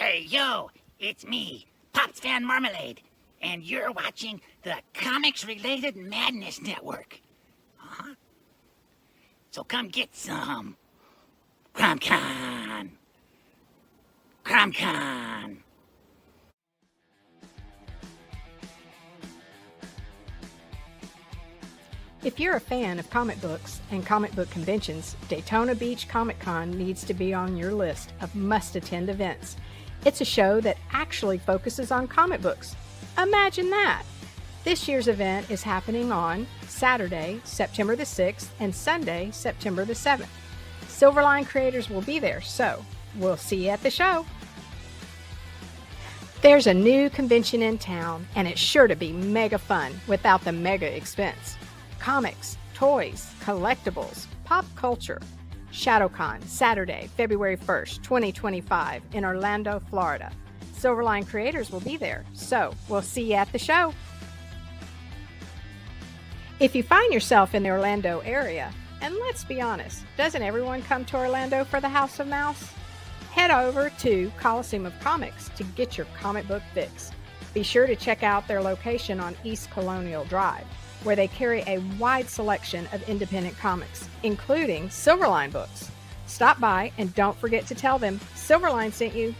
Hey, yo, it's me, Pops Van Marmalade, and you're watching the Comics-Related Madness Network. Uh-huh. So come get some. CromCon. CromCon. If you're a fan of comic books and comic book conventions, Daytona Beach Comic Con needs to be on your list of must-attend events. It's a show that actually focuses on comic books. Imagine that! This year's event is happening on Saturday, September the 6th, and Sunday, September the 7th. Silverline creators will be there, so we'll see you at the show. There's a new convention in town, and it's sure to be mega fun without the mega expense. Comics, toys, collectibles, pop culture. ShadowCon, Saturday, February 1st, 2025 in Orlando, Florida. Silverline creators will be there, so we'll see you at the show. If you find yourself in the Orlando area, and let's be honest, doesn't everyone come to Orlando for the House of Mouse? Head over to Coliseum of Comics to get your comic book fix. Be sure to check out their location on East Colonial Drive, where they carry a wide selection of independent comics, including Silverline books. Stop by and don't forget to tell them Silverline sent you.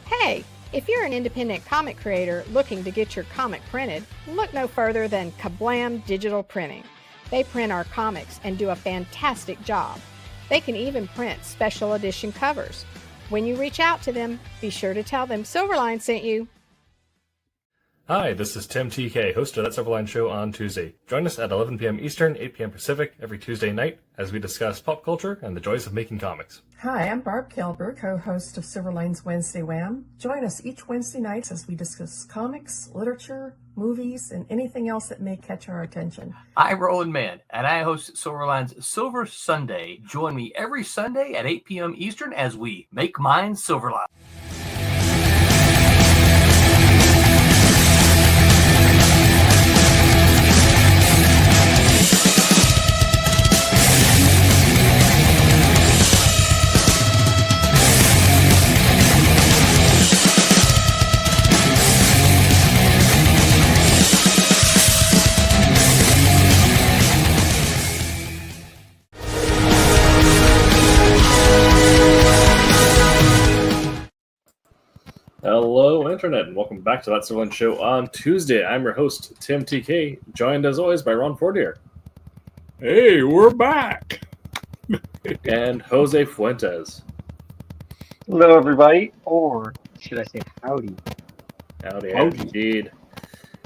Hey, if you're an independent comic creator looking to get your comic printed, look no further than Kablam Digital Printing. They print our comics and do a fantastic job. They can even print special edition covers. When you reach out to them, be sure to tell them Silverline sent you. Hi, this is Tim TK, host of That Silverline Show on Tuesday. Join us at 11 p.m. Eastern, 8 p.m. Pacific every Tuesday night as we discuss pop culture and the joys of making comics. Hi, I'm Barb Kelber, co-host of Silverline's Wednesday Wham. Join us each Wednesday night as we discuss comics, literature, movies, and anything else that may catch our attention. I'm Roland Mann, and I host Silverline's Silver Sunday. Join me every Sunday at 8 p.m. Eastern as we make mine Silverline. Hello, Internet, and welcome back to That Silverline Show on Tuesday. I'm your host, Tim TK, joined as always by Ron Fortier. Hey, we're back. And Jose Fuentes. Hello, everybody, or should I say howdy? Howdy, indeed.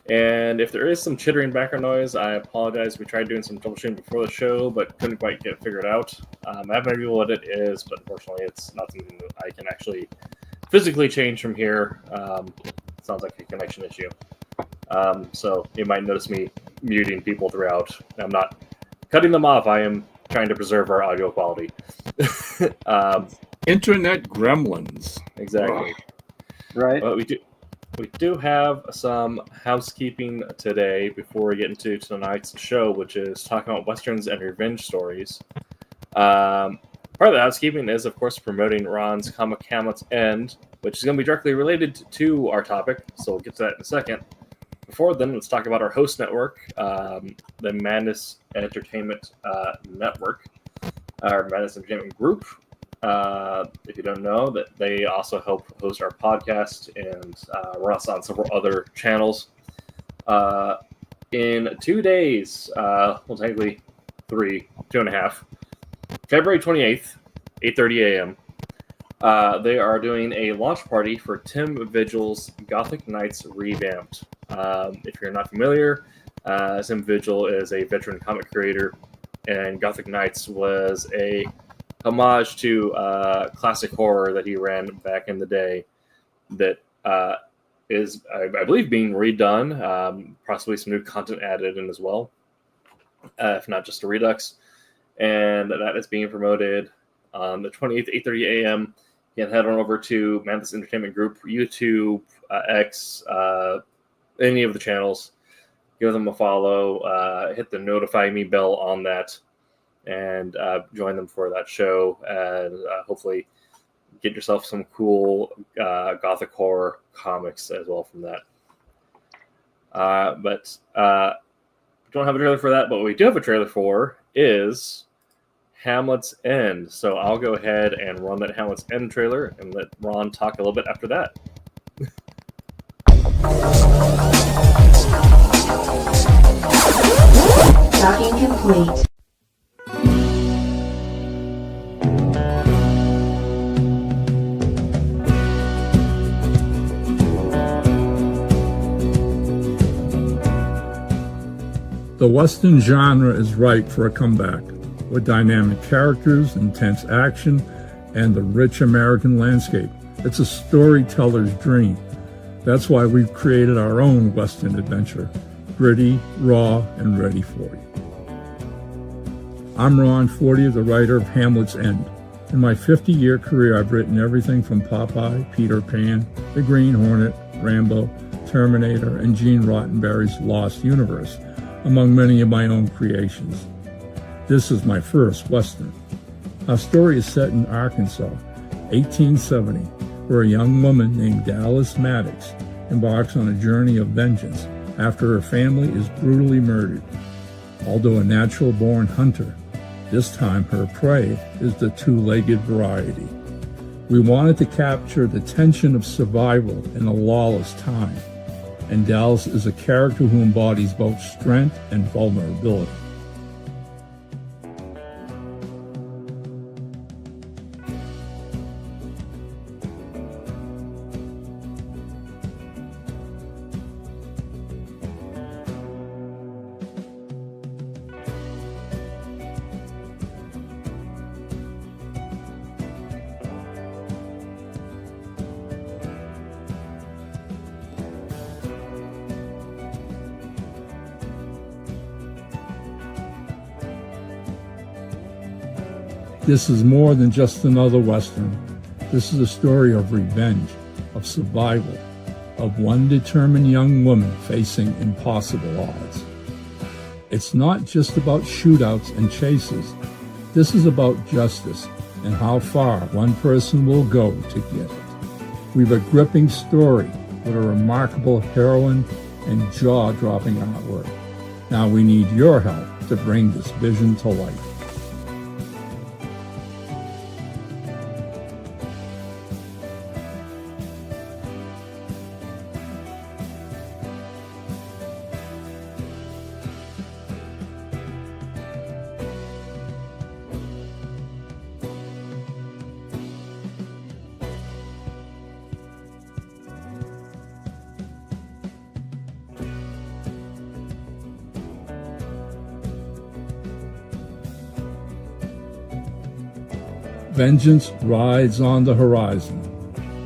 And if there is some chittering background noise, I apologize. We tried doing some troubleshooting before the show, but couldn't quite get it figured out. I have no idea what it is, but unfortunately it's not something that I can actually physically change from here. Sounds like a connection issue. So you might notice me muting people throughout. I'm not cutting them off. I am trying to preserve our audio quality. Internet gremlins. Exactly. Right. But we do have some housekeeping today before we get into tonight's show, which is talking about westerns and revenge stories. Part of the housekeeping is, of course, promoting Ron's Comic Hamlet's End, which is going to be directly related to our topic, so we'll get to that in a second. Before then, let's talk about our host network, the Madness Entertainment Network, our Madness Entertainment Group. If you don't know, that they also help host our podcast and run us on several other channels. In 2 days, well, technically 2.5, February 28th, 8:30 a.m., they are doing a launch party for Tim Vigil's Gothic Knights Revamped. If you're not familiar, Tim Vigil is a veteran comic creator, and Gothic Knights was a homage to classic horror that he ran back in the day that is, I believe, being redone, possibly some new content added in as well, if not just a redux. And that is being promoted on the 28th, 8:30 a.m. You can head on over to Madness Entertainment Group, YouTube, X, any of the channels. Give them a follow. Hit the notify me bell on that. and join them for that show, and hopefully get yourself some cool gothic horror comics as well from that. But we don't have a trailer for that, but what we do have a trailer for is Hamlet's End. So I'll go ahead and run that Hamlet's End trailer and let Ron talk a little bit after that. Docking complete. The Western genre is ripe for a comeback, with dynamic characters, intense action, and the rich American landscape. It's a storyteller's dream. That's why we've created our own Western adventure, gritty, raw, and ready for you. I'm Ron Fortier, the writer of Hamlet's End. In my 50-year career, I've written everything from Popeye, Peter Pan, The Green Hornet, Rambo, Terminator, and Gene Roddenberry's Lost Universe, among many of my own creations. This is my first Western. Our story is set in Arkansas, 1870, where a young woman named Dallas Maddox embarks on a journey of vengeance after her family is brutally murdered. Although a natural-born hunter, this time her prey is the two-legged variety. We wanted to capture the tension of survival in a lawless time, and Dallas is a character who embodies both strength and vulnerability. This is more than just another Western. This is a story of revenge, of survival, of one determined young woman facing impossible odds. It's not just about shootouts and chases. This is about justice and how far one person will go to get it. We've a gripping story with a remarkable heroine and jaw-dropping artwork. Now we need your help to bring this vision to life. Vengeance rides on the horizon.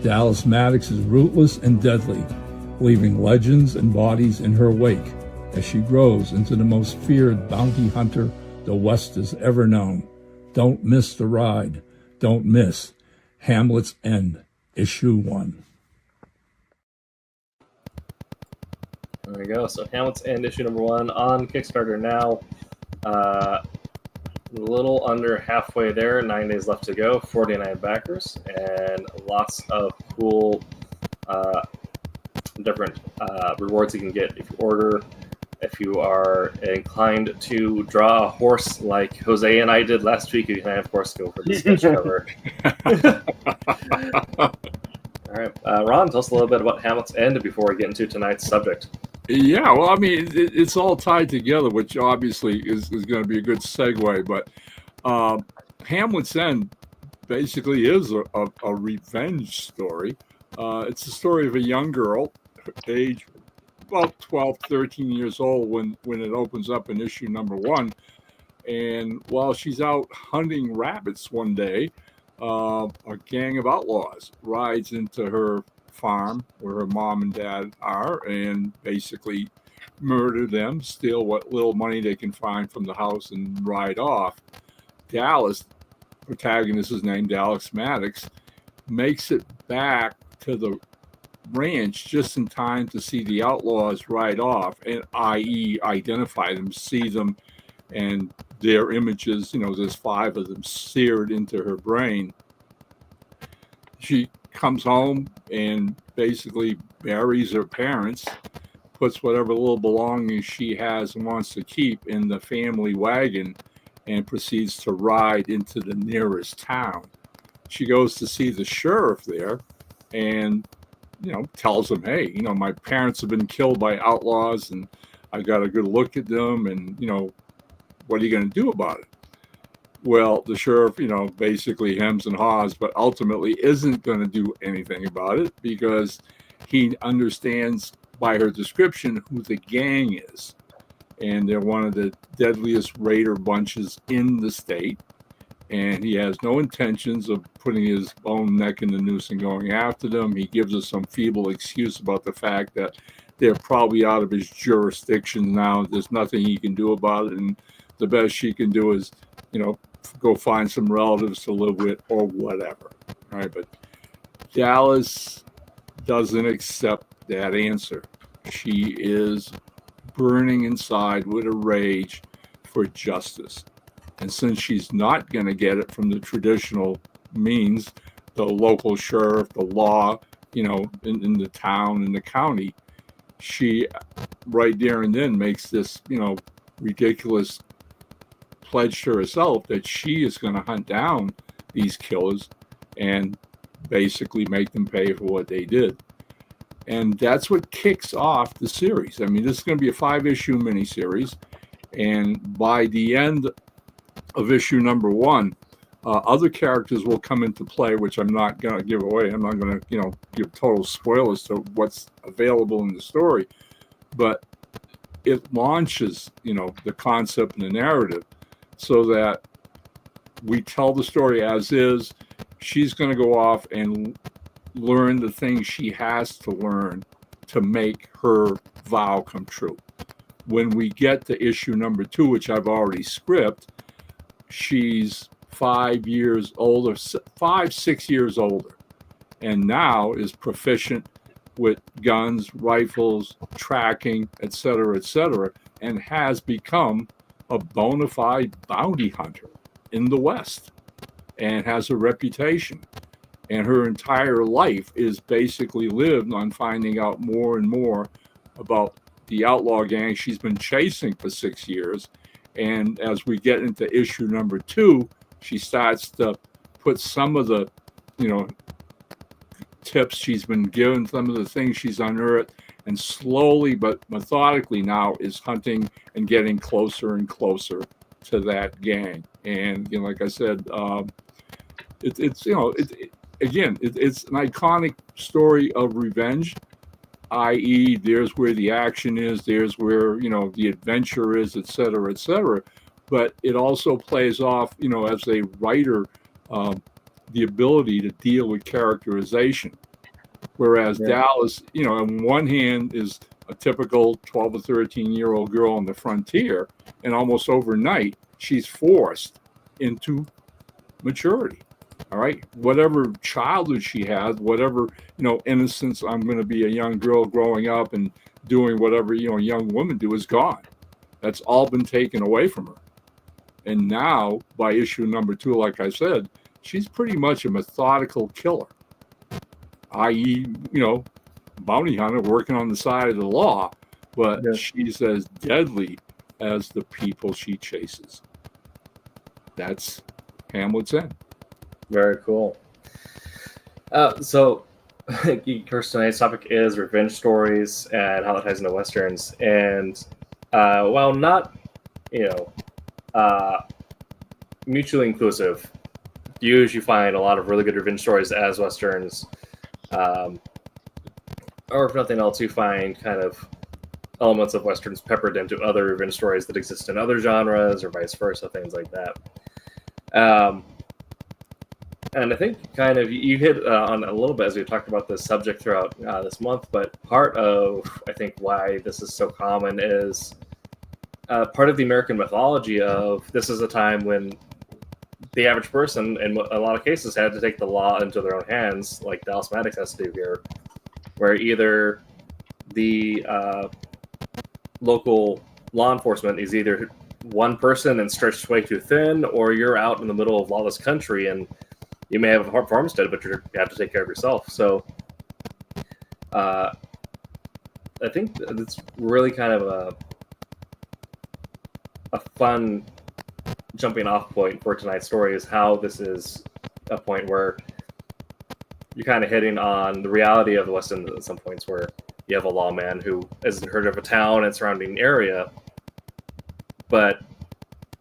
Dallas Maddox is ruthless and deadly, leaving legends and bodies in her wake as she grows into the most feared bounty hunter the West has ever known. Don't miss the ride. Don't miss Hamlet's End, Issue 1. There we go. So Hamlet's End, issue number 1 on Kickstarter now. A little under halfway there, 9 days left to go, 49 backers, and lots of cool different rewards you can get if you order. If you are inclined to draw a horse like Jose and I did last week, you can, of course, go for the sketch cover. All right. Ron, tell us a little bit about Hamlet's End before we get into tonight's subject. Yeah, well, I mean, it's all tied together, which obviously is going to be a good segue. But Hamlet's End basically is a revenge story. It's the story of a young girl, age about 12, 13 years old when it opens up in issue number 1. And while she's out hunting rabbits one day, a gang of outlaws rides into her farm where her mom and dad are and basically murder them, steal what little money they can find from the house, and ride off. Dallas, protagonist is named Dallas Maddox, makes it back to the ranch just in time to see the outlaws ride off, and i.e. identify them, see them, and their images, there's 5 of them seared into her brain. She comes home and basically buries her parents, puts whatever little belongings she has and wants to keep in the family wagon, and proceeds to ride into the nearest town. She goes to see the sheriff there and, tells him, hey, my parents have been killed by outlaws and I got a good look at them, and, what are you going to do about it? Well, the sheriff, basically hems and haws, but ultimately isn't going to do anything about it because he understands by her description who the gang is. And they're one of the deadliest raider bunches in the state. And he has no intentions of putting his own neck in the noose and going after them. He gives us some feeble excuse about the fact that they're probably out of his jurisdiction now. There's nothing he can do about it. And the best she can do is, go find some relatives to live with or whatever. All right. But Dallas doesn't accept that answer. She is burning inside with a rage for justice. And since she's not going to get it from the traditional means, the local sheriff, the law, in the town, in the county, she right there and then makes this, ridiculous pledge to herself that she is going to hunt down these killers and basically make them pay for what they did. And that's what kicks off the series. I mean, this is going to be a 5-issue miniseries. And by the end of issue number 1, other characters will come into play, which I'm not going to give away. I'm not going to, give total spoilers to what's available in the story. But it launches, the concept and the narrative so that we tell the story as is. She's going to go off and learn the things she has to learn to make her vow come true. When we get to issue number 2, which I've already scripted, she's 5 years older, 5-6 years older, and now is proficient with guns, rifles, tracking, etc., and has become a bona fide bounty hunter in the West and has a reputation. And her entire life is basically lived on finding out more and more about the outlaw gang she's been chasing for 6 years. And as we get into issue number 2, she starts to put some of the, tips she's been given, some of the things she's unearthed, and slowly but methodically now is hunting and getting closer and closer to that gang. And, like I said, it's an iconic story of revenge, i.e. there's where the action is, there's where, the adventure is, et cetera, but it also plays off, as a writer, the ability to deal with characterization. Whereas Dallas, on one hand is a typical 12 or 13-year-old girl on the frontier, and almost overnight, she's forced into maturity. All right. Whatever childhood she has, whatever, innocence, I'm going to be a young girl growing up and doing whatever, young women do is gone. That's all been taken away from her. And now, by issue number 2, like I said, she's pretty much a methodical killer, i.e., bounty hunter working on the side of the law, but she's as deadly as the people she chases. That's Hamlet's End. Very cool. So, Kirsten, tonight's topic is revenge stories and how it ties into Westerns. And while not, mutually inclusive, you usually find a lot of really good revenge stories as Westerns. Or if nothing else, you find kind of elements of Westerns peppered into other revenge stories that exist in other genres or vice versa, things like that. And I think kind of you hit on a little bit as we talked about this subject throughout this month, but part of, I think, why this is so common is part of the American mythology of this is a time when the average person, in a lot of cases, had to take the law into their own hands, like Dallas Maddox has to do here, where either the local law enforcement is either one person and stretched way too thin, or you're out in the middle of lawless country and you may have a farmstead, but you have to take care of yourself. So I think it's really kind of a fun jumping off point for tonight's story is how this is a point where you're kind of hitting on the reality of the West End at some points, where you have a lawman who hasn't heard of a town and surrounding area, but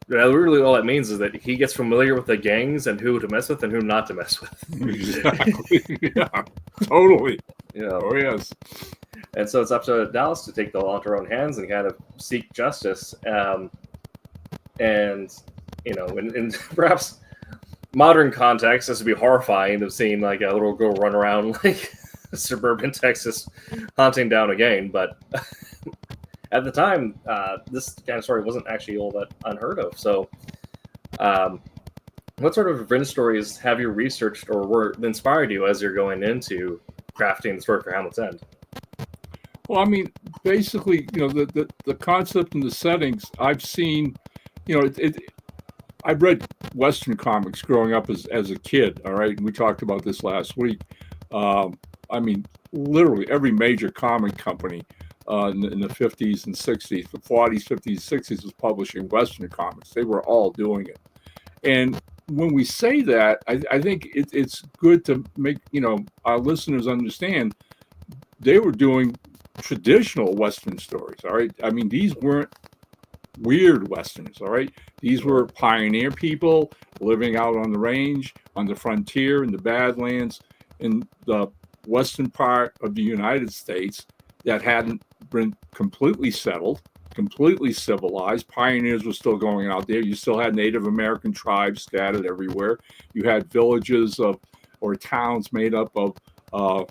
really all that means is that he gets familiar with the gangs and who to mess with and who not to mess with. Exactly. Yeah, totally. Yeah. Oh, yes. And so it's up to Dallas to take the law into her own hands and kind of seek justice. And, you know, in perhaps modern context, this would be horrifying of seeing like a little girl run around like suburban Texas hunting down a gang. But at the time, this kind of story wasn't actually all that unheard of. So what sort of revenge stories have you researched or inspired you as you're going into crafting the story for Hamlet's End? Well, I mean, basically, you know, the concept and the settings I've seen, you know, I've read Western comics growing up as a kid. All right. And we talked about this last week. I mean, literally every major comic company in the 50s and 60s, the 40s, 50s, 60s was publishing Western comics. They were all doing it. And when we say that, I think it's good to make, you know, our listeners understand they were doing traditional Western stories. All right. I mean, these weren't weird Westerns. All right. These were pioneer people living out on the range, on the frontier, in the Badlands, in the western part of the United States that hadn't been completely settled, completely civilized. Pioneers were still going out there. You still had Native American tribes scattered everywhere. You had villages or towns made up of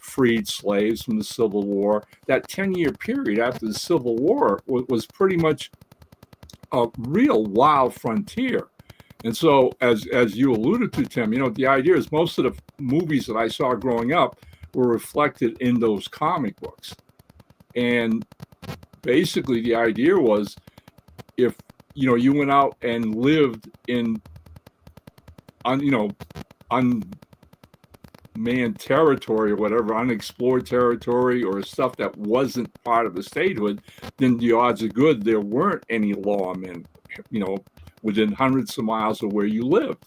freed slaves from the Civil War. That 10-year period after the Civil War was pretty much a real wild frontier. And so, as you alluded to, Tim, you know, the idea is most of the movies that I saw growing up were reflected in those comic books. And basically the idea was if, you know, you went out and lived in, unmanned territory or whatever, unexplored territory or stuff that wasn't part of the statehood, then the odds are good there weren't any lawmen, you know, within hundreds of miles of where you lived.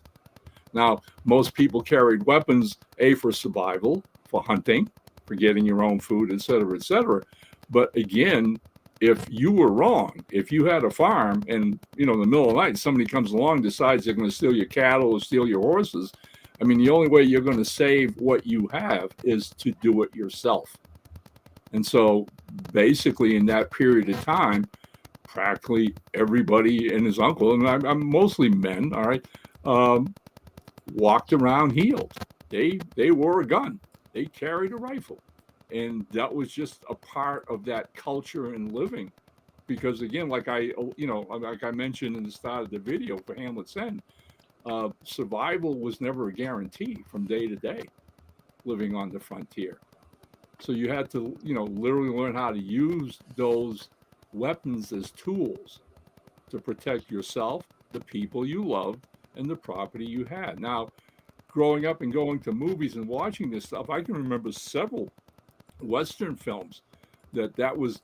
Now, most people carried weapons, for survival, for hunting, for getting your own food, et cetera, et cetera. But again, if you were wrong, if you had a farm and, you know, in the middle of the night, somebody comes along, decides they're going to steal your cattle or steal your horses, I mean, the only way you're going to save what you have is to do it yourself. And so basically in that period of time, practically everybody and his uncle, and I'm mostly men, all right, walked around healed. They wore a gun. They carried a rifle. And that was just a part of that culture and living. Because again, like I mentioned in the start of the video for Hamlet's End, survival was never a guarantee from day to day living on the frontier. So you had to, you know, literally learn how to use those weapons as tools to protect yourself, the people you loved, and the property you had. Now, growing up and going to movies and watching this stuff, I can remember several Western films that was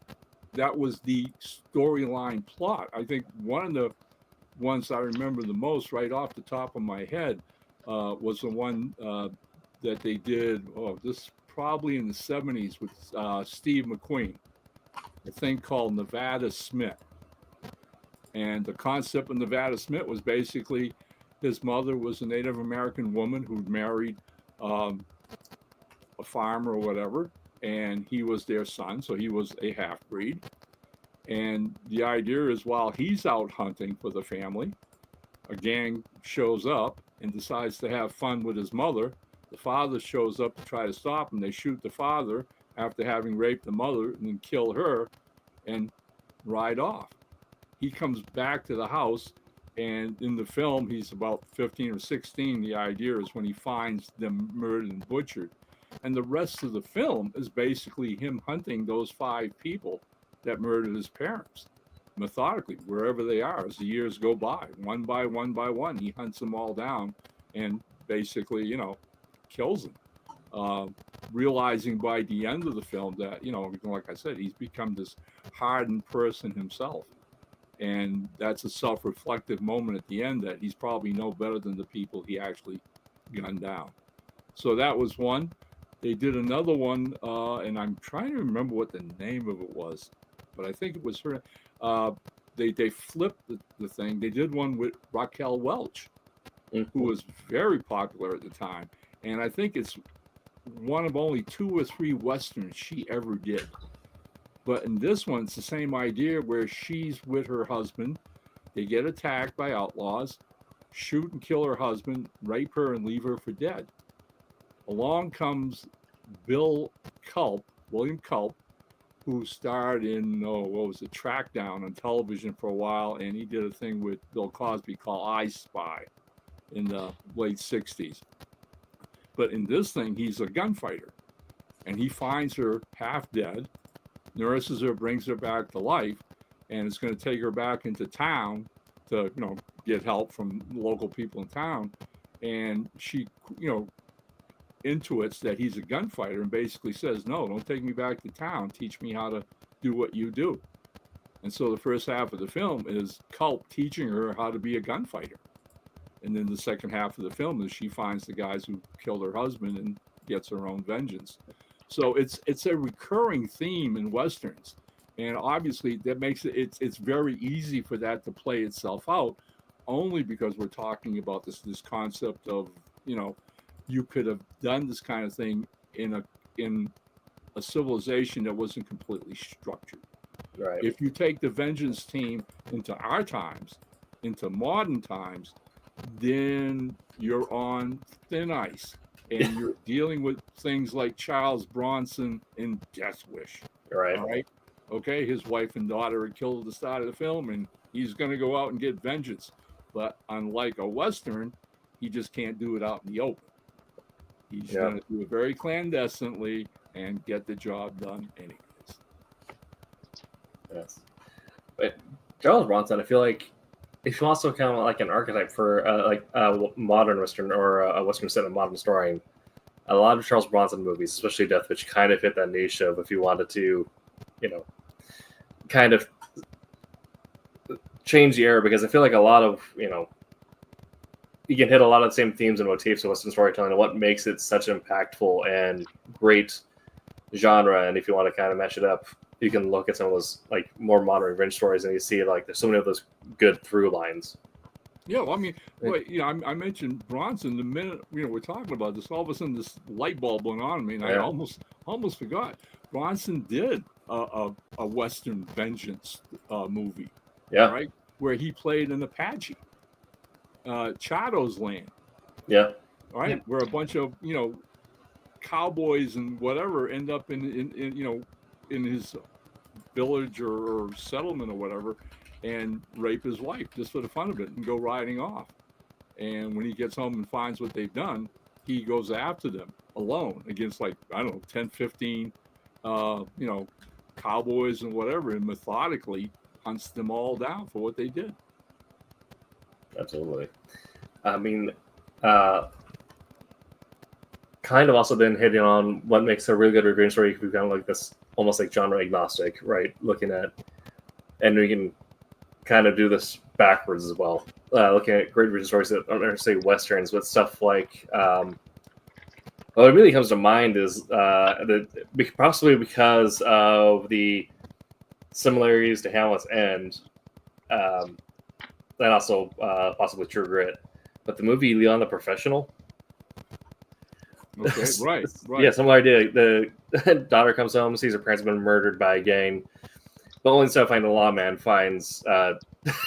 the storyline plot. I think one of the ones I remember the most right off the top of my head was the one that they did, this probably in the 70s with Steve McQueen, a thing called Nevada Smith. And the concept of Nevada Smith was basically his mother was a Native American woman who'd married a farmer or whatever, and he was their son, so he was a half-breed. And the idea is while he's out hunting for the family, a gang shows up and decides to have fun with his mother. The father shows up to try to stop him. They shoot the father after having raped the mother and then kill her and ride off. He comes back to the house, and in the film, he's about 15 or 16. The idea is when he finds them murdered and butchered. And the rest of the film is basically him hunting those 5 people that murdered his parents. methodically wherever they are as the years go by, one by one by one. He hunts them all down and basically, kills them. Realizing by the end of the film that, like I said, he's become this hardened person himself. And that's a self-reflective moment at the end that he's probably no better than the people he actually gunned down. So that was one. They did another one, and I'm trying to remember what the name of it was, but I think it was her. They flipped the thing. They did one with Raquel Welch, who was very popular at the time, and I think it's one of only 2 or 3 westerns she ever did. But in this one, it's the same idea where she's with her husband. They get attacked by outlaws, shoot and kill her husband, rape her, and leave her for dead. Along comes William Culp, who starred in, Trackdown on television for a while, and he did a thing with Bill Cosby called I Spy in the late 60s. But in this thing, he's a gunfighter, and he finds her half dead, nurses her, brings her back to life, and it's going to take her back into town to, get help from local people in town. And she, intuits that he's a gunfighter and basically says, no, don't take me back to town. Teach me how to do what you do. And so the first half of the film is Culp teaching her how to be a gunfighter. And then the second half of the film is she finds the guys who killed her husband and gets her own vengeance. So it's a recurring theme in Westerns. And obviously that makes it's very easy for that to play itself out, only because we're talking about this concept of, you could have done this kind of thing in a civilization that wasn't completely structured. Right. If you take the vengeance team into our times, into modern times, then you're on thin ice, and you're dealing with things like Charles Bronson in Death Wish. Right. All right. Okay. His wife and daughter are killed at the start of the film, and he's going to go out and get vengeance. But unlike a Western, he just can't do it out in the open. He's going to do it very clandestinely and get the job done anyways. Yes. But Charles Bronson, I feel like if you also kind of like an archetype for a modern Western or a Western set of modern story, a lot of Charles Bronson movies, especially Death Wish, kind of hit that niche of if you wanted to, kind of change the era, because I feel like a lot of, you can hit a lot of the same themes and motifs in Western storytelling and what makes it such an impactful and great genre. And if you want to kind of match it up, you can look at some of those like more modern revenge stories and you see like there's so many of those good through lines. Yeah, well, I mean, I mentioned Bronson. The minute we're talking about this, all of a sudden this light bulb went on me, and I almost forgot. Bronson did a Western vengeance movie, right, where he played an Apache, Chado's Land, right, where a bunch of cowboys and whatever end up in his village or settlement or whatever, and rape his wife just for the fun of it and go riding off. And when he gets home and finds what they've done, he goes after them alone against 10, 15, cowboys and whatever, and methodically hunts them all down for what they did. Absolutely. I mean, kind of also then hitting on what makes a really good revenge story. We've kind of like this almost like genre agnostic, right? Looking at, and we can kind of do this backwards as well. Looking at great revenge stories that aren't necessarily Westerns, but stuff like, what really comes to mind is possibly because of the similarities to Hamlet's End, and also possibly True Grit, but the movie Leon the Professional. Okay, right. Yeah, similar idea. The daughter comes home, sees her parents have been murdered by a gang, but only instead of finding a lawman, finds an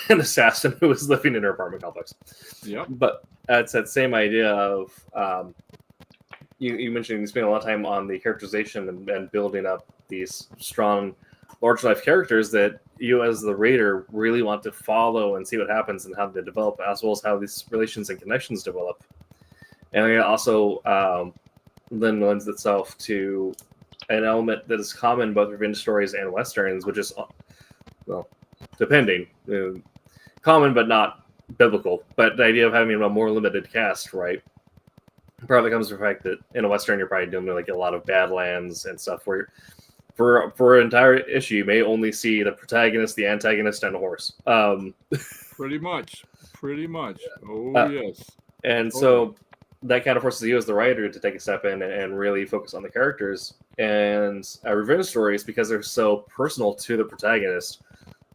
assassin who was living in her apartment complex. Yeah, but it's that same idea of you mentioned you spend a lot of time on the characterization and building up these strong, large life characters that you as the reader really want to follow and see what happens and how they develop, as well as how these relations and connections develop. And it also then lends itself to an element that is common in both revenge stories and Westerns, which is, well, depending, common but not biblical. But the idea of having a more limited cast, right, probably comes from the fact that in a Western you're probably doing like a lot of Badlands and stuff where for an entire issue you may only see the protagonist, the antagonist, and a horse. Pretty much. Oh, yes. And so that kind of forces you as the writer to take a step in and really focus on the characters. And revenge stories, because they're so personal to the protagonist,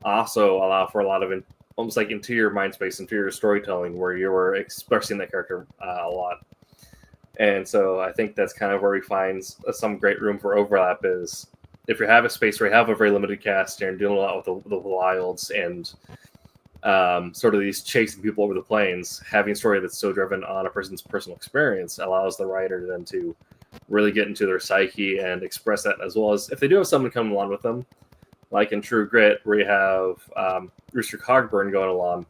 also allow for a lot of almost like interior mind space, interior storytelling, where you're expressing that character a lot. And so I think that's kind of where we find some great room for overlap is if you have a space where you have a very limited cast and dealing a lot with the wilds and sort of these chasing people over the plains, having a story that's so driven on a person's personal experience allows the writer then to really get into their psyche and express that, as well as if they do have someone come along with them, like in True Grit, where you have Rooster Cogburn going along.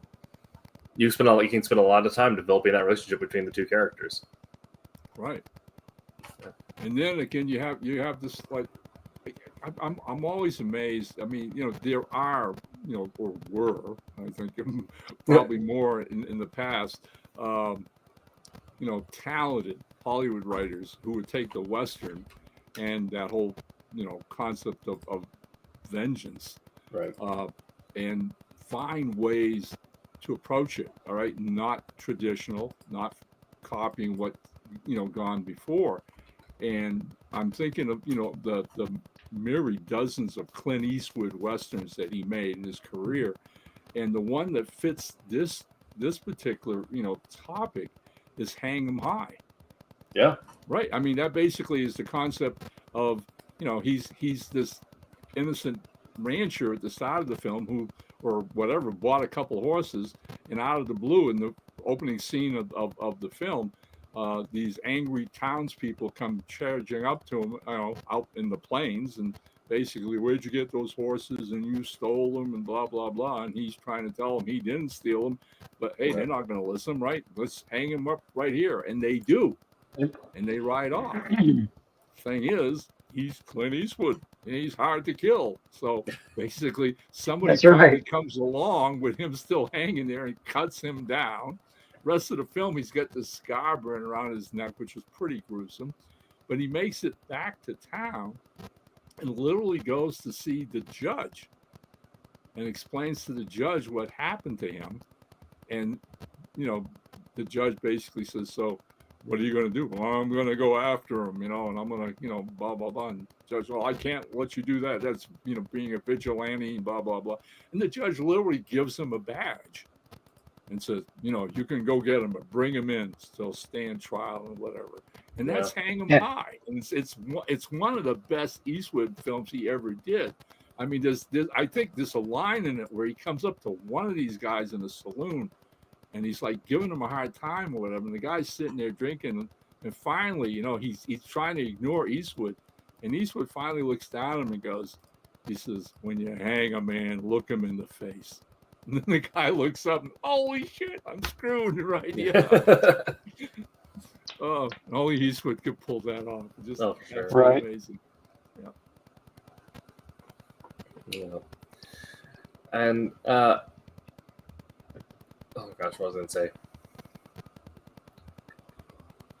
You can spend a lot of time developing that relationship between the two characters. Right. And then again, you have this like. I'm always amazed. I mean, there are, or were, I think, probably more in the past, talented Hollywood writers who would take the Western and that whole, concept of vengeance, right, and find ways to approach it. All right, not traditional, not copying what gone before. And I'm thinking of the myriad dozens of Clint Eastwood westerns that he made in his career, and the one that fits this particular topic is Hang 'Em High. Yeah, right. I mean, that basically is the concept of he's this innocent rancher at the start of the film who or whatever bought a couple of horses, and out of the blue in the opening scene of the film, these angry townspeople come charging up to him, out in the plains, and basically, where'd you get those horses? And you stole them, and blah blah blah. And he's trying to tell them he didn't steal them, but hey, they're not going to listen, right? Let's hang him up right here, and they do, and they ride off. Thing is, he's Clint Eastwood, and he's hard to kill. So basically, somebody finally comes along with him still hanging there and cuts him down. Rest of the film, he's got this scar burn around his neck, which is pretty gruesome. But he makes it back to town and literally goes to see the judge and explains to the judge what happened to him. And, the judge basically says, so what are you going to do? Well, I'm going to go after him, and I'm going to, blah, blah, blah. And the judge, well, I can't let you do that. That's, being a vigilante, blah, blah, blah. And the judge literally gives him a badge and says, you can go get him, but bring him in. They'll stand trial and whatever. And that's Hang 'Em High. And it's one of the best Eastwood films he ever did. I mean, I think there's a line in it where he comes up to one of these guys in a saloon, and he's like giving him a hard time or whatever. And the guy's sitting there drinking, and finally, he's trying to ignore Eastwood, and Eastwood finally looks down at him and he says, when you hang a man, look him in the face. And then the guy looks up and, holy shit, I'm screwed, right? Yeah. Only Eastwood could pull that off. Just sure. Right. Amazing. Yeah. And oh gosh, what was I going to say?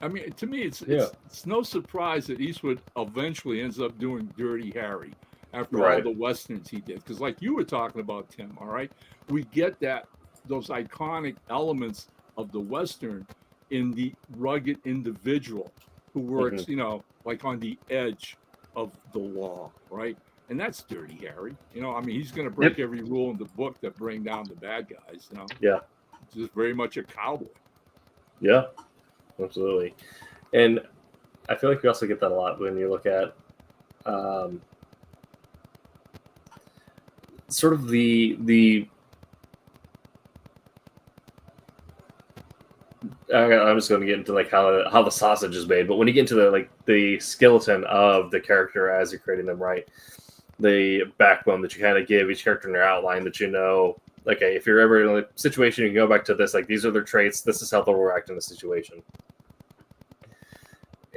I mean, to me, it's no surprise that Eastwood eventually ends up doing Dirty Harry after all the westerns he did, because like you were talking about, Tim, all right, we get those iconic elements of the western in the rugged individual who works like on the edge of the law, right? And that's Dirty Harry. I mean, he's going to break every rule in the book that bring down the bad guys. Just very much a cowboy. Yeah, absolutely. And I feel like we also get that a lot when you look at sort of the I'm just going to get into like how the sausage is made, but when you get into the skeleton of the character as you're creating them, right, the backbone that you kind of give each character in their outline, that okay, if you're ever in a situation, you can go back to this, like these are their traits, this is how they'll react in the situation,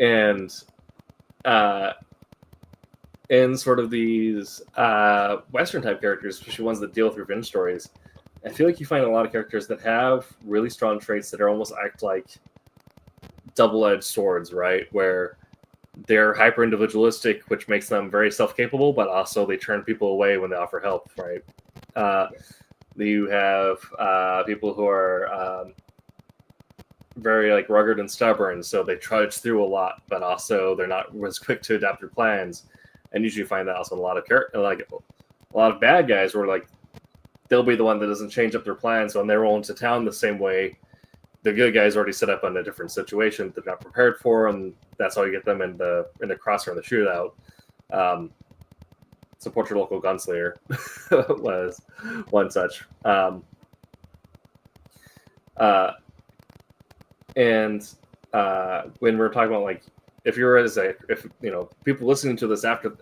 and in sort of these Western type characters, especially ones that deal with revenge stories, I feel like you find a lot of characters that have really strong traits that are almost act like double-edged swords, right? Where they're hyper individualistic, which makes them very self-capable, but also they turn people away when they offer help, right? You have people who are very like rugged and stubborn, so they trudge through a lot, but also they're not as quick to adapt their plans. And usually you find that also in a lot of a lot of bad guys where like they'll be the one that doesn't change up their plans. So when they roll into town the same way, the good guys already set up on a different situation they're not prepared for, and that's how you get them in the crosshair in the shootout. Support your local gunslinger was one such. When we're talking about like if people listening to this after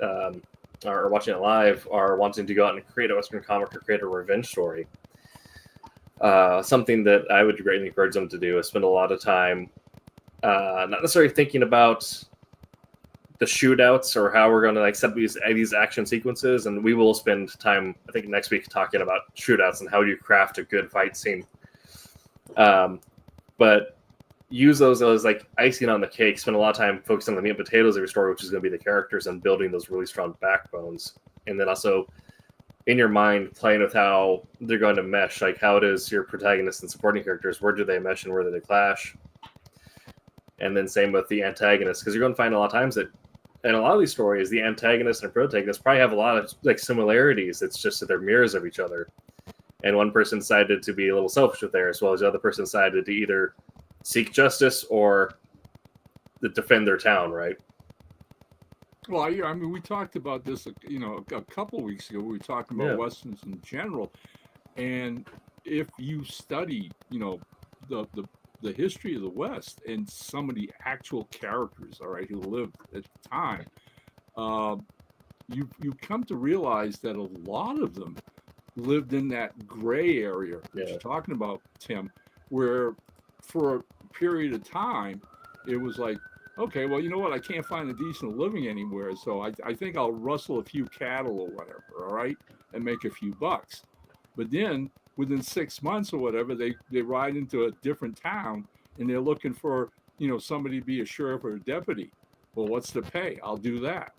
or watching it live are wanting to go out and create a Western comic or create a revenge story, something that I would greatly encourage them to do is spend a lot of time not necessarily thinking about the shootouts or how we're going to like set these action sequences, and we will spend time I think next week talking about shootouts and how you craft a good fight scene, but use those as like icing on the cake. Spend a lot of time focusing on the meat and potatoes of your story, which is going to be the characters and building those really strong backbones, and then also in your mind playing with how they're going to mesh, like how it is your protagonists and supporting characters, where do they mesh and where do they clash, and then same with the antagonists, because you're going to find a lot of times that in a lot of these stories the antagonist and protagonist probably have a lot of like similarities. It's just that they're mirrors of each other, and one person decided to be a little selfish with theirs, while the other person decided to either seek justice or defend their town, right? Well, yeah, I mean, we talked about this, a couple of weeks ago. We were talking about Westerns in general, and if you study, the history of the West and some of the actual characters, all right, who lived at the time, you come to realize that a lot of them lived in that gray area that you're talking about, Tim, where for a period of time it was like, okay, well, you know what? I can't find a decent living anywhere, so I think I'll rustle a few cattle or whatever, all right, and make a few bucks. But then within 6 months or whatever, they ride into a different town and they're looking for, somebody to be a sheriff or a deputy. Well, what's the pay? I'll do that.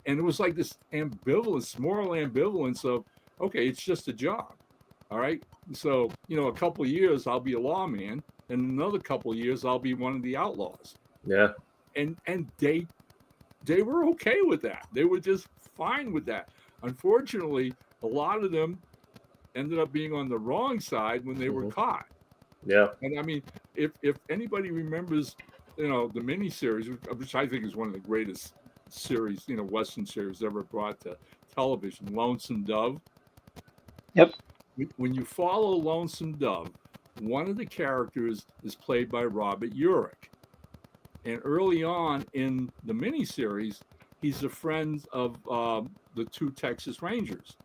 And it was like this ambivalence, moral ambivalence of, okay, it's just a job, all right? So, a couple of years I'll be a lawman, and another couple of years I'll be one of the outlaws. Yeah. And they were okay with that. They were just fine with that. Unfortunately, a lot of them ended up being on the wrong side when they were caught. Yeah. And I mean, if anybody remembers, the miniseries, which I think is one of the greatest series, Western series ever brought to television, Lonesome Dove. Yep. When you follow Lonesome Dove, one of the characters is played by Robert Urich. And early on in the miniseries, he's a friend of the two Texas Rangers.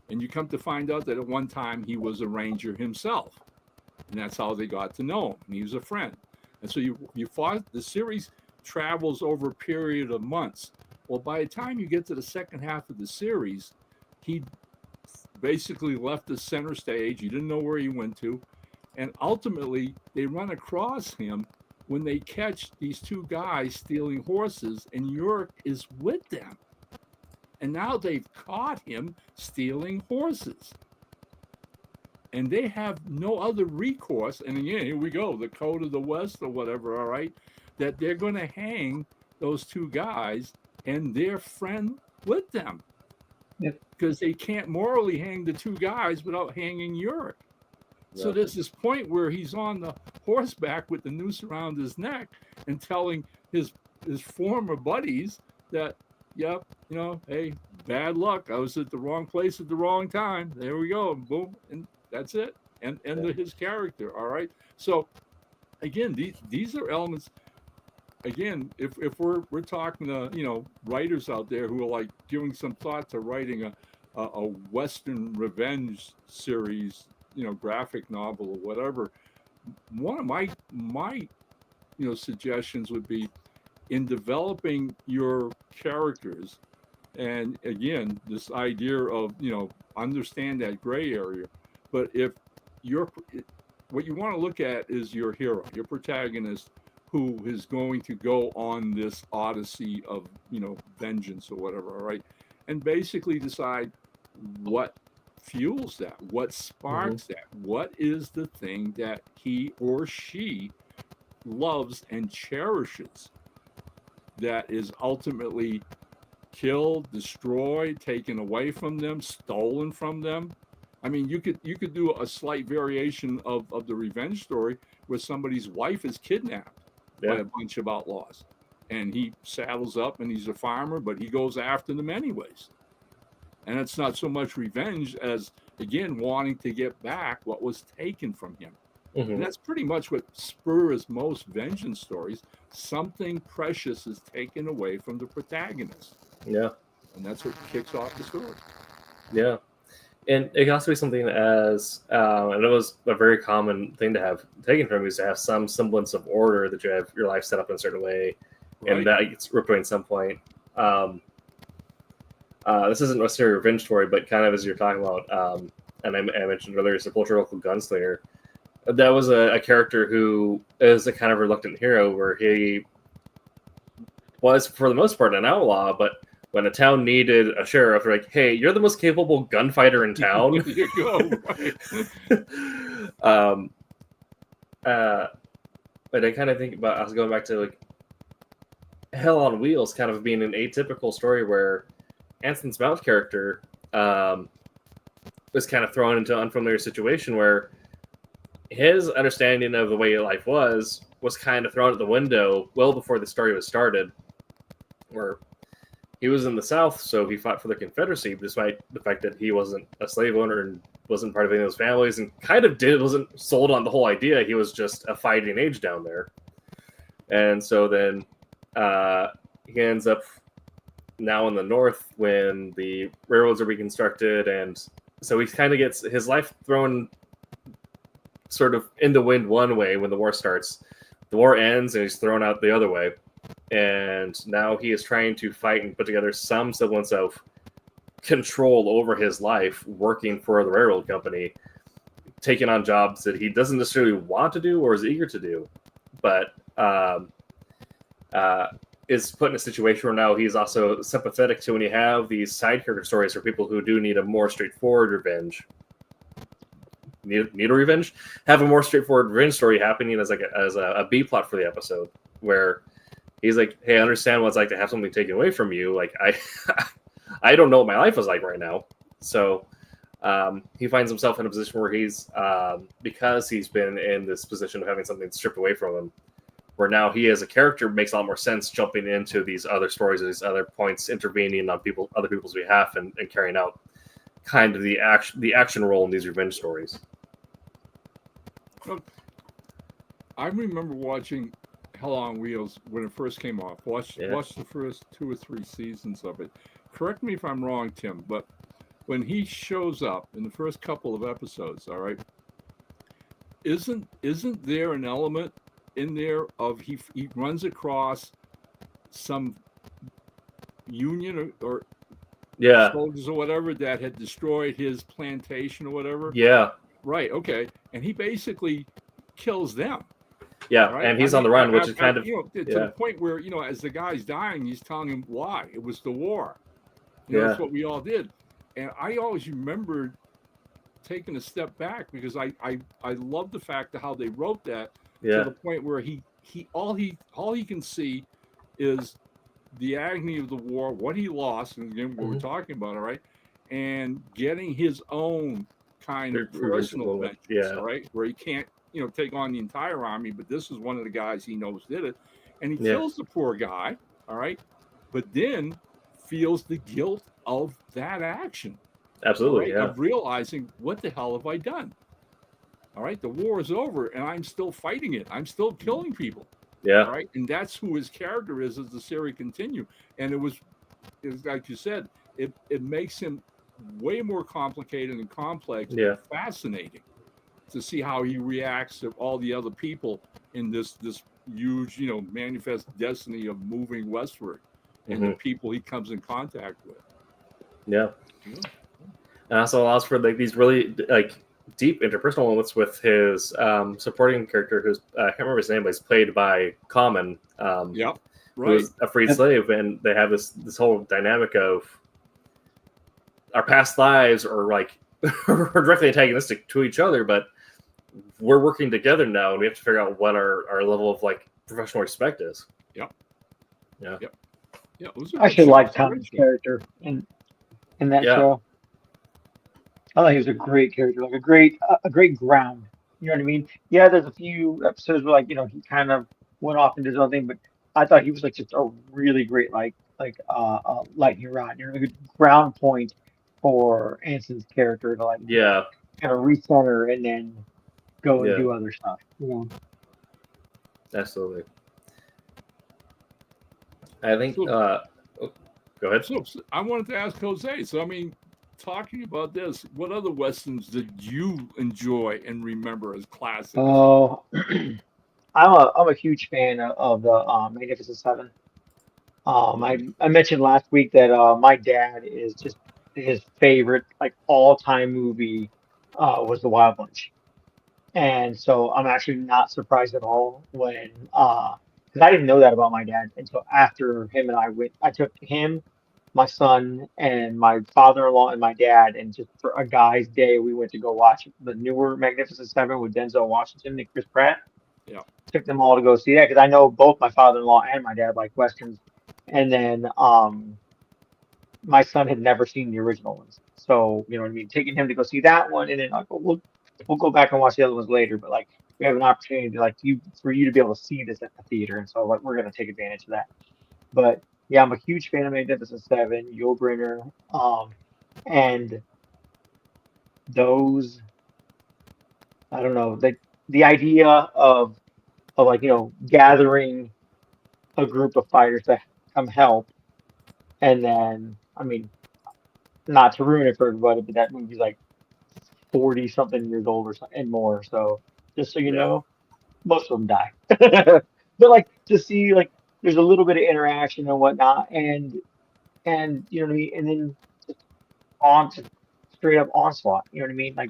And you come to find out that at one time he was a Ranger himself. And that's how they got to know him. And he was a friend. And so the series travels over a period of months. Well, by the time you get to the second half of the series, he basically left the center stage. You didn't know where he went to. And ultimately, they run across him when they catch these two guys stealing horses, and York is with them. And now they've caught him stealing horses. And they have no other recourse. And again, here we go, the code of the West or whatever, all right, that they're going to hang those two guys and their friend with them. Because they can't morally hang the two guys without hanging York. So there's this point where he's on the horseback with the noose around his neck and telling his former buddies that, hey, bad luck. I was at the wrong place at the wrong time. There we go. And boom. And that's it. And his character. All right. So again, these are elements. Again, if we're talking to, writers out there who are like giving some thought to writing a Western revenge series, graphic novel or whatever, one of my suggestions would be, in developing your characters, And again, this idea of, understand that gray area. But if you're, what you want to look at is your hero, your protagonist, who is going to go on this odyssey of, vengeance or whatever, all right? And basically decide what fuels that, what sparks that, what is the thing that he or she loves and cherishes that is ultimately killed, destroyed, taken away from them, stolen from them. I mean, you could do a slight variation of the revenge story where somebody's wife is kidnapped by a bunch of outlaws, and he saddles up and he's a farmer, but he goes after them anyways. And it's not so much revenge as, again, wanting to get back what was taken from him. And that's pretty much what spurs most vengeance stories. Something precious is taken away from the protagonist. Yeah. And that's what kicks off the story. Yeah. And it can also be something as, and it was a very common thing to have taken from you, is to have some semblance of order, that you have your life set up in a certain way, and that gets ripped away at some point. This isn't necessarily a revenge story, but kind of as you're talking about, and I mentioned earlier, it's a local gunslinger. That was a character who is a kind of reluctant hero, where he was, for the most part, an outlaw, but when a town needed a sheriff, they're like, hey, you're the most capable gunfighter in town. There you go. But I kind of think about, I was going back to like Hell on Wheels kind of being an atypical story where Anson's Mount character was kind of thrown into an unfamiliar situation where his understanding of the way life was kind of thrown out the window well before the story was started, where he was in the South, so he fought for the Confederacy, despite the fact that he wasn't a slave owner and wasn't part of any of those families, and wasn't sold on the whole idea. He was just a fighting age down there. And so then he ends up now in the North when the railroads are reconstructed, and so he kind of gets his life thrown sort of in the wind one way when the war starts. The war ends and he's thrown out the other way. And now he is trying to fight and put together some semblance of control over his life, working for the railroad company, taking on jobs that he doesn't necessarily want to do or is eager to do, but is put in a situation where now he's also sympathetic to when you have these side character stories for people who do need a more straightforward revenge. Need a revenge? Have a more straightforward revenge story happening as a B plot for the episode, where he's like, hey, I understand what it's like to have something taken away from you. Like, I don't know what my life is like right now. So he finds himself in a position where he's, because he's been in this position of having something stripped away from him, where now he as a character makes a lot more sense jumping into these other stories or these other points, intervening on other people's behalf and carrying out kind of the action role in these revenge stories. I remember watching Hell on Wheels when it first came off. Watched the first 2 or 3 seasons of it. Correct me if I'm wrong, Tim, but when he shows up in the first couple of episodes, all right, isn't there an element in there of he runs across some Union or soldiers or whatever that had destroyed his plantation or whatever? Yeah. Right. Okay. And he basically kills them. Yeah, right? And he's on the run, which is kind of to the point where as the guy's dying, he's telling him why it was the war. That's what we all did. And I always remembered taking a step back because I love the fact of how they wrote that to the point where he all he can see is the agony of the war, what he lost, and again what we're talking about, all right, and getting his own kind of personal vengeance, all right, where he can't take on the entire army, but this is one of the guys he knows did it, and he kills the poor guy, all right, but then feels the guilt of that action. Absolutely, right? Of realizing, what the hell have I done? All right, the war is over, and I'm still fighting it. I'm still killing people. Yeah. All right, and that's who his character is as the series continue. And it was like you said, it makes him way more complicated and complex and fascinating to see how he reacts to all the other people in this huge, manifest destiny of moving westward. and the people he comes in contact with. Yeah. And also allows for like these really like deep interpersonal moments with his supporting character, who's I can't remember his name, but he's played by Common. Yep. Who's a freed slave, and they have this whole dynamic of our past lives are like we're directly antagonistic to each other, but we're working together now, and we have to figure out what our level of like professional respect is. Yep. Yeah. Yep. Yeah. I actually liked Common's character in that show. I thought he was a great character, like a great ground. You know what I mean? Yeah, there's a few episodes where like he kind of went off and did his own thing, but I thought he was like just a really great lightning rod. You know, a good ground point for Anson's character to like kind of recenter and then go and do other stuff. You know? Absolutely. I think. Go ahead. So I wanted to ask Jose. So I mean, talking about this, what other westerns did you enjoy and remember as classics? Oh, I'm a huge fan of the Magnificent Seven. I mentioned last week that my dad is just his favorite like all-time movie was The Wild Bunch, and so I'm actually not surprised at all when because I didn't know that about my dad until after him and I took him, my son, and my father-in-law and my dad, and just for a guy's day, we went to go watch the newer Magnificent Seven with Denzel Washington and Chris Pratt. Yeah. Took them all to go see that because I know both my father-in-law and my dad like westerns, and then my son had never seen the original ones, so you know what I mean. Taking him to go see that one, and then we'll go back and watch the other ones later. But like we have an opportunity to for you to be able to see this at the theater, and so like we're gonna take advantage of that. But yeah, I'm a huge fan of Magnificent Seven, Yul Brynner, and those. I don't know, the idea of like gathering a group of fighters to come help, and then I mean, not to ruin it for everybody, but that movie's like 40 something years old or something and more. So just so you know, most of them die. But like to see like there's a little bit of interaction and whatnot, and you know what I mean, and then just straight up onslaught. You know what I mean? Like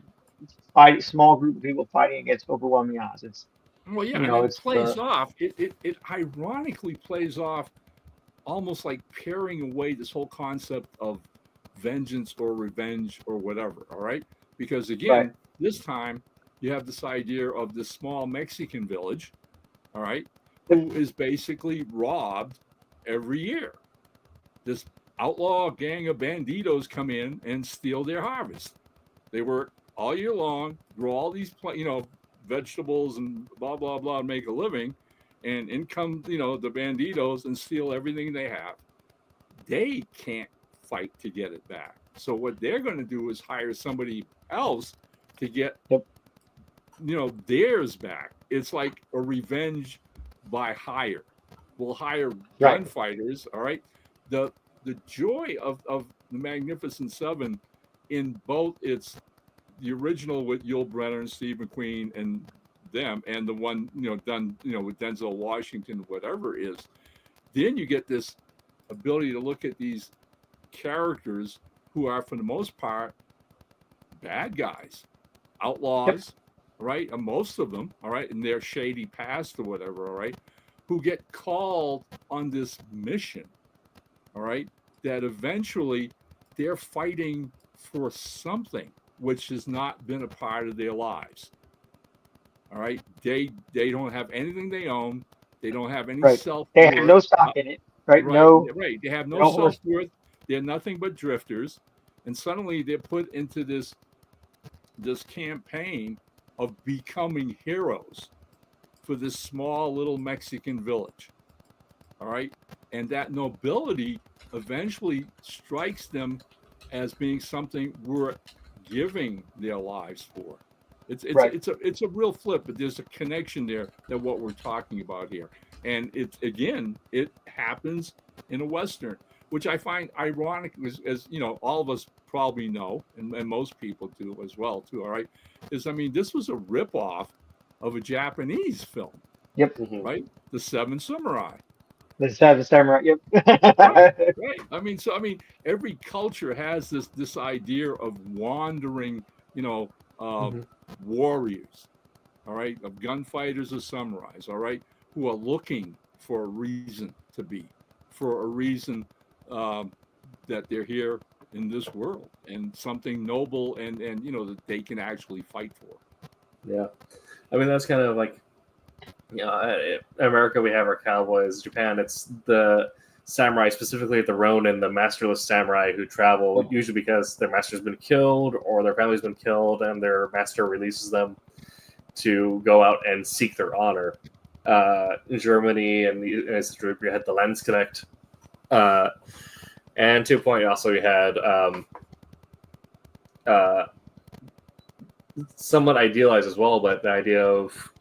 fight small group of people fighting against overwhelming odds. It's well, yeah, and it plays off. It ironically plays off almost like paring away this whole concept of vengeance or revenge or whatever. All right, because again, this time you have this idea of this small Mexican village, all right, who is basically robbed every year. This outlaw gang of banditos come in and steal their harvest. They work all year long, grow all these vegetables and blah blah blah, and make a living, and in come the banditos and steal everything they have. They can't fight to get it back. So what they're going to do is hire somebody else to get theirs back. It's like a revenge by hire. We'll hire gunfighters. All right. The joy of the Magnificent Seven in both the original with Yul Brynner and Steve McQueen and them, and the one done with Denzel Washington, whatever is, then you get this ability to look at these characters who are for the most part bad guys, outlaws, right? And most of them, all right, in their shady past or whatever, all right, who get called on this mission, all right, that eventually they're fighting for something which has not been a part of their lives. All right, they don't have anything they own. They don't have any self-worth. They have no stock in it, right? Right. They have no self-worth. They're nothing but drifters, and suddenly they're put into this campaign of becoming heroes for this small little Mexican village. All right, and that nobility eventually strikes them as being something worth giving their lives for. It's a real flip, but there's a connection there that what we're talking about here, and it happens in a Western, which I find ironic, as all of us probably know, and most people do as well too. All right, this was a ripoff of a Japanese film. Yep. Right, The Seven Samurai. The samurai. Yep. Right, right. Every culture has this idea of wandering, you know, Mhm. warriors, all right, of gunfighters or samurais, all right, who are looking for a reason to be, for a reason um, that they're here in this world, and something noble and that they can actually fight for. Yeah, I mean that's kind of like, in America we have our cowboys. Japan, it's the samurai, specifically the Ronin, the masterless samurai who travel usually because their master's been killed or their family's been killed, and their master releases them to go out and seek their honor. In Germany and as a group, you had the Landsknecht, and to a point also you had uh, somewhat idealized as well, but the idea of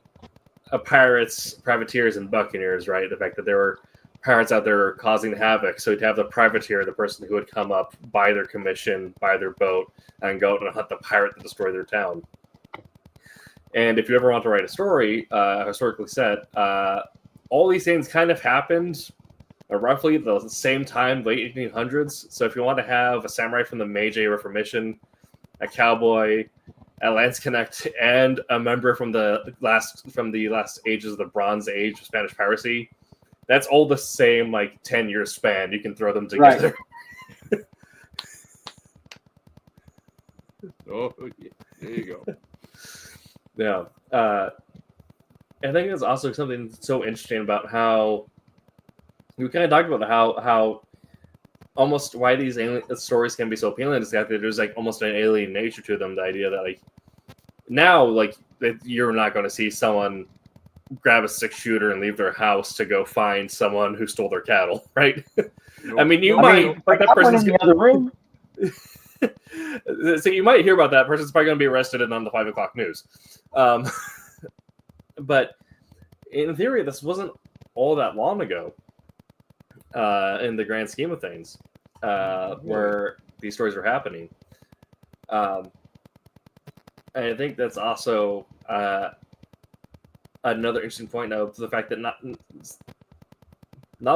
pirates, privateers, and buccaneers, right? The fact that there were pirates out there causing havoc. So you'd have the privateer, the person who would come up, buy their commission, buy their boat, and go out and hunt the pirate to destroy their town. And if you ever want to write a story, historically set, all these things kind of happened roughly at the same time, late 1800s. So if you want to have a samurai from the Meiji Reformation, a cowboy, a Landsknecht, and a member from the last ages of the Bronze Age of Spanish piracy, that's all the same 10-year span. You can throw them together. Right. Oh, yeah. There you go. Yeah. I think there's also something so interesting about how we kind of talked about how almost why these stories can be so appealing is that there's almost an alien nature to them. The idea that now that you're not going to see someone grab a 6-shooter and leave their house to go find someone who stole their cattle, right? Nope. I mean, but that person's in the other room. So you might hear about that person's probably going to be arrested and on the 5 o'clock news. But in theory, this wasn't all that long ago in the grand scheme of things where these stories were happening. And I think that's also another interesting point of the fact that not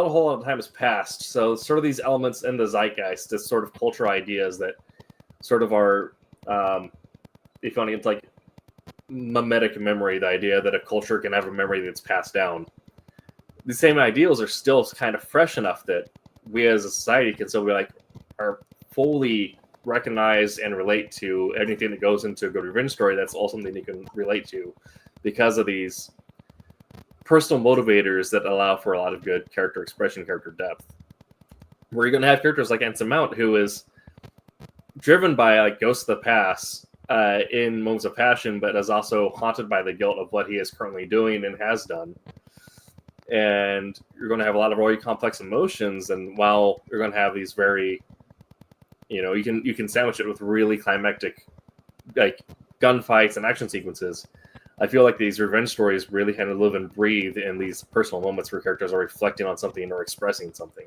a whole lot of time has passed. So sort of these elements in the zeitgeist, this sort of cultural ideas that sort of are, if only it's mimetic memory, the idea that a culture can have a memory that's passed down. The same ideals are still kind of fresh enough that we as a society can still be are fully recognize and relate to anything that goes into a good revenge story. That's all something you can relate to because of these personal motivators that allow for a lot of good character expression, character depth. Where you're going to have characters like Anson Mount, who is driven by ghosts of the past in moments of passion, but is also haunted by the guilt of what he is currently doing and has done. And you're going to have a lot of really complex emotions, and while you're going to have these very, you can sandwich it with really climactic gunfights and action sequences. I feel like these revenge stories really kind of live and breathe in these personal moments where characters are reflecting on something or expressing something.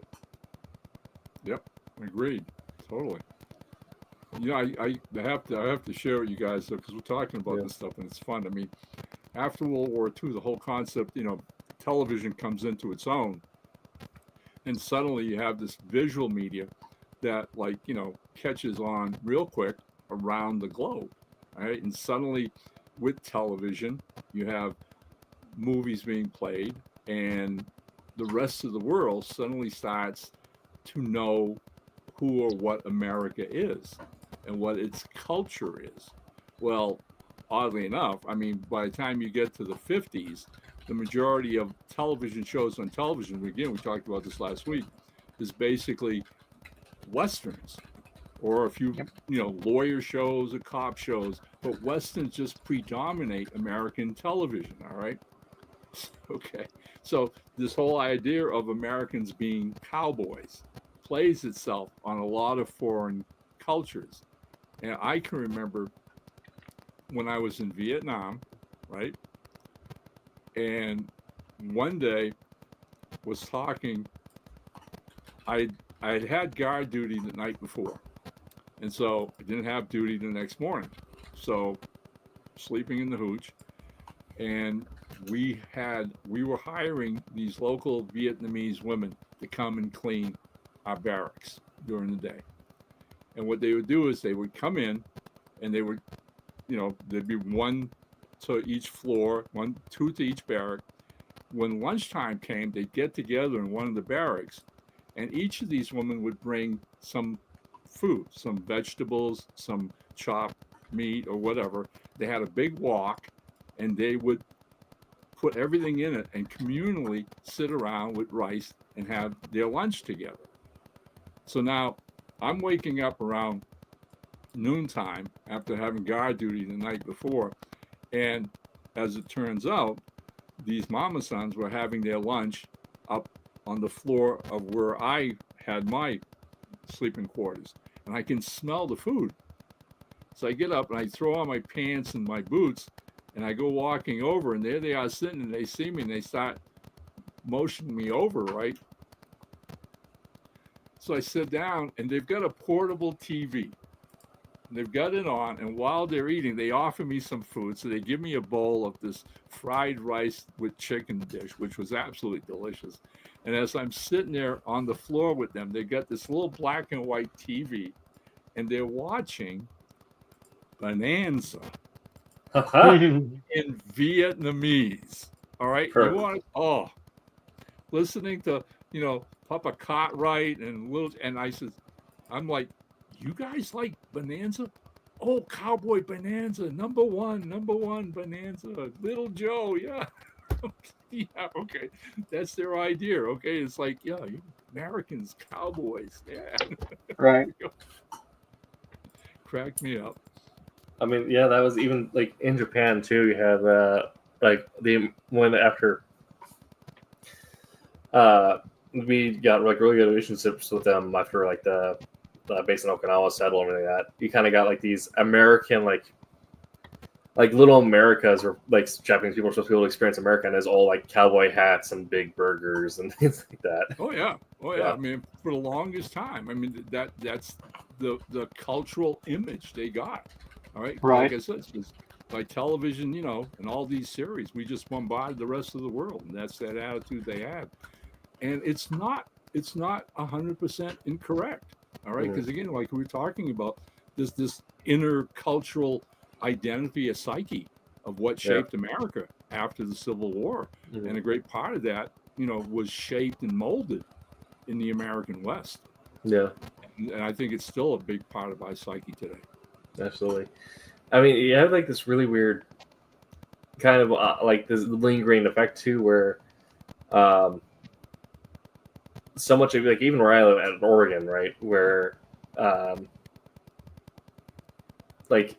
Yep, agreed, totally. I have to share with you guys because we're talking about this stuff and it's fun. I mean, after World War II, the whole concept, television comes into its own, and suddenly you have this visual media that catches on real quick around the globe, right? And suddenly with television you have movies being played, and the rest of the world suddenly starts to know who or what America is and what its culture is. Well, oddly enough, I mean, by the time you get to the 50s, the majority of television shows on television, again, we talked about this last week, is basically Westerns or a few, lawyer shows or cop shows, but Westerns just predominate American television, all right? Okay, so this whole idea of Americans being cowboys plays itself on a lot of foreign cultures. And I can remember when I was in Vietnam, right? And one day was talking, I'd had guard duty the night before. And so I didn't have duty the next morning. So sleeping in the hooch. And we were hiring these local Vietnamese women to come and clean our barracks during the day. And what they would do is they would come in and they would, there'd be one to each floor, two to each barrack. When lunchtime came, they'd get together in one of the barracks, and each of these women would bring some food, some vegetables, some chopped meat or whatever. They had a big wok, and they would put everything in it and communally sit around with rice and have their lunch together. So now I'm waking up around noontime after having guard duty the night before, and as it turns out, these mama sons were having their lunch up on the floor of where I had my sleeping quarters, and I can smell the food. So I get up and I throw on my pants and my boots, and I go walking over, and there they are sitting, and they see me, and they start motioning me over, right? So I sit down, and they've got a portable TV. They've got it on, and while they're eating, they offer me some food. So they give me a bowl of this fried rice with chicken dish, which was absolutely delicious. And as I'm sitting there on the floor with them, they got this little black and white TV, and they're watching Bonanza in Vietnamese. All right, listening to Papa Cartwright and I said, I'm like, you guys like Bonanza? Oh, Cowboy Bonanza, number one Bonanza, Little Joe, yeah. Yeah, okay. That's their idea, okay? It's like, yeah, you Americans, cowboys, yeah. Right. Cracked me up. I mean, yeah, that was even like in Japan too. You had like the when after we got like really good relationships with them after like the base in Okinawa settled and everything like that. You kind of got like these American like little Americas where like Japanese people are supposed to be able to experience America, and there's all like cowboy hats and big burgers and things like that. Oh yeah. I mean, for the longest time, I mean that's the cultural image they got. All right. Right. Like I said, it's by television, and all these series, we just bombarded the rest of the world, and that's that attitude they had. And it's not 100% incorrect. All right, because again, like we were talking about, this inner cultural identity, a psyche of what shaped America after the Civil War, and a great part of that, was shaped and molded in the American West. Yeah, and I think it's still a big part of our psyche today. Absolutely. I mean, you have like this really weird kind of like this lingering effect too, where so much of like even where I live at Oregon, right, where like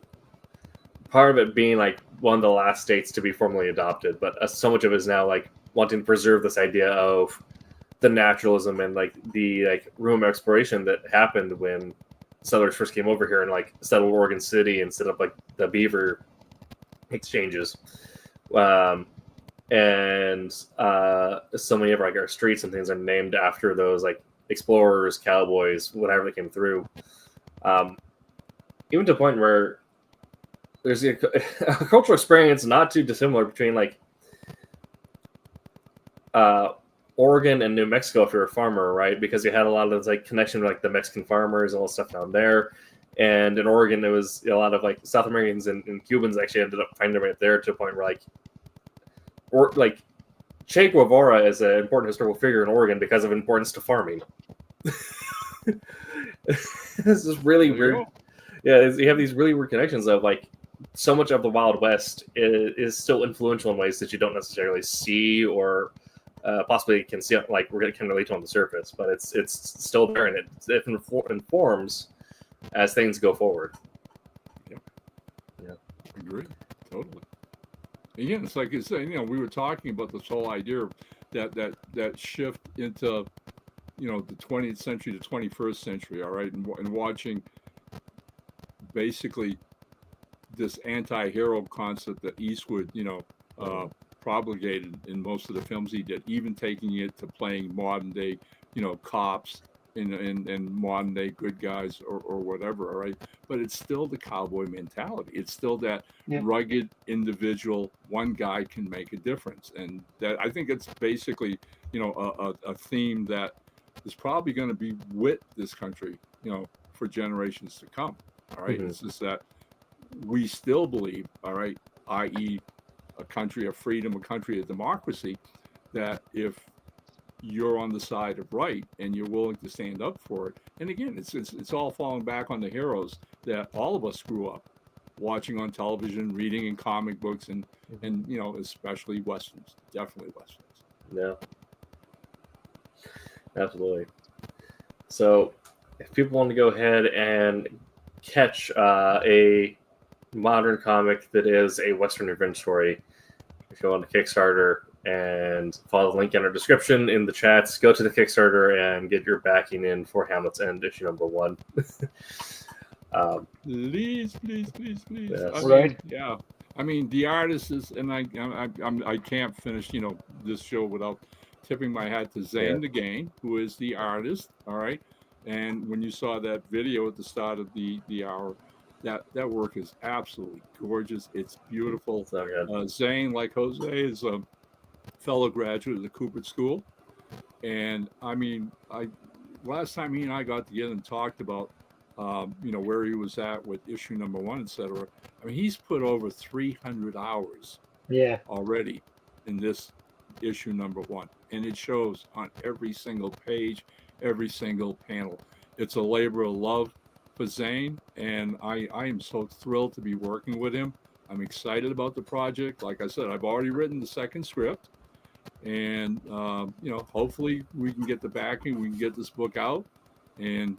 part of it being like one of the last states to be formally adopted, but so much of it is now like wanting to preserve this idea of the naturalism and like the like room exploration that happened when settlers first came over here and like settled Oregon City and set up like the beaver exchanges. And so many of like our streets and things are named after those like explorers, cowboys, whatever that came through. Even to a point where there's a cultural experience not too dissimilar between like Oregon and New Mexico if you're a farmer, right? Because you had a lot of this like connection with like the Mexican farmers and all the stuff down there. And in Oregon, there was a lot of like South Americans and Cubans actually ended up finding their way up there to a point where like Che Guevara is an important historical figure in Oregon because of importance to farming. This is really weird. Yeah, you have these really weird connections of like so much of the Wild West is still influential in ways that you don't necessarily see or possibly can see, like we're going to relate to on the surface, but it's still there, and it informs as things go forward. Yeah, agree totally. Again, it's like it's we were talking about this whole idea of that shift into the 20th century to 21st century, all right, and watching basically this anti-hero concept that Eastwood propagated in most of the films he did, even taking it to playing modern day cops in modern day good guys or whatever, all right? But it's still the cowboy mentality. It's still that Yeah. rugged individual. One guy can make a difference, and that I think it's basically a theme that is probably going to be with this country, for generations to come. All right, Mhm. it's just that we still believe, all right, i.e., a country of freedom, a country of democracy, that if you're on the side of right and you're willing to stand up for it. And again, it's all falling back on the heroes that all of us grew up watching on television, reading in comic books, and especially westerns, definitely westerns. Yeah, absolutely. So, if people want to go ahead and catch a modern comic that is a Western revenge story, if you go on to Kickstarter and follow the link in our description in the chats, go to the Kickstarter and get your backing in for Hamlet's End issue number 1. Please. Yes. Yeah. I mean, the artist is, and I can't finish, this show without tipping my hat to Zane the Gain, who is the artist. All right. And when you saw that video at the start of the hour, that work is absolutely gorgeous. It's beautiful. So good. Zane, like Jose, is a fellow graduate of the Cooper School. And I mean, last time he and I got together and talked about where he was at with issue number 1, etc. I mean, he's put over 300 hours already in this issue number 1, and it shows on every single page, every single panel. It's a labor of love for Zane, and I am so thrilled to be working with him. I'm excited about the project. Like I said, I've already written the second script, and hopefully we can get the backing, we can get this book out, and